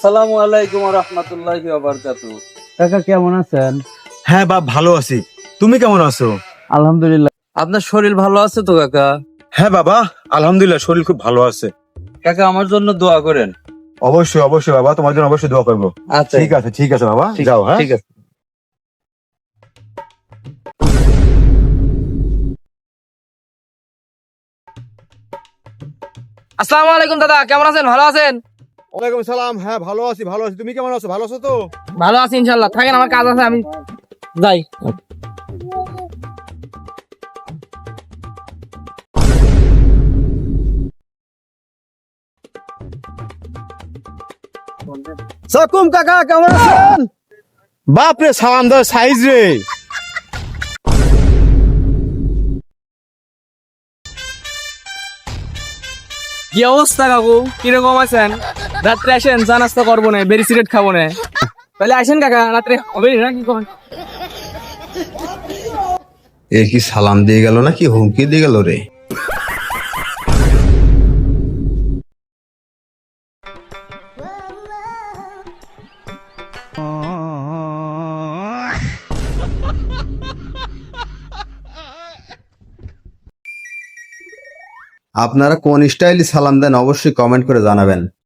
আসসালামু আলাইকুম ওয়া রাহমাতুল্লাহি ওয়া বারাকাতুহু। কাকা কেমন আছেন? হ্যাঁ বাপ, ভালো আছি। তুমি কেমন আছো? আলহামদুলিল্লাহ। আপনার শরীর ভালো আছে তো কাকা? হ্যাঁ বাবা, আলহামদুলিল্লাহ, শরীর খুব ভালো আছে। কাকা আমার জন্য দোয়া করেন। অবশ্যই অবশ্যই বাবা, তোমার জন্য অবশ্যই দোয়া করবো। আচ্ছা, ঠিক আছে বাবা, যাও। হ্যাঁ, ঠিক আছে। আসসালামু আলাইকুম দাদা, কেমন আছেন? ভালো আছেন? ওয়ালাইকুম সালাম। হ্যাঁ, ভালো আছি ভালো আছি। তুমি কেমন আছো? ভালো আছো তো? ভালো আছি ইনশাল্লাহ। থাকেন, আমার কাজ আছে, আমি যাই। সাকুম কাকা, কেমন আছেন? বাপ রে, সালাম দাও সাইজ রে। কি অবস্থা কাকু, কিরকম আছেন? রাত্রে আসেন, চা নাস্তা করবো না, বেরি সিগারেট খাবো না। তাহলে আসেন কাকা, রাত্রে হবে না কি করেন? এ কি সালাম দিয়ে গেল নাকি হুমকি দিয়ে গেল রে? আপনারা কোন স্টাইলে সালাম দেন অবশ্যই কমেন্ট করে জানাবেন।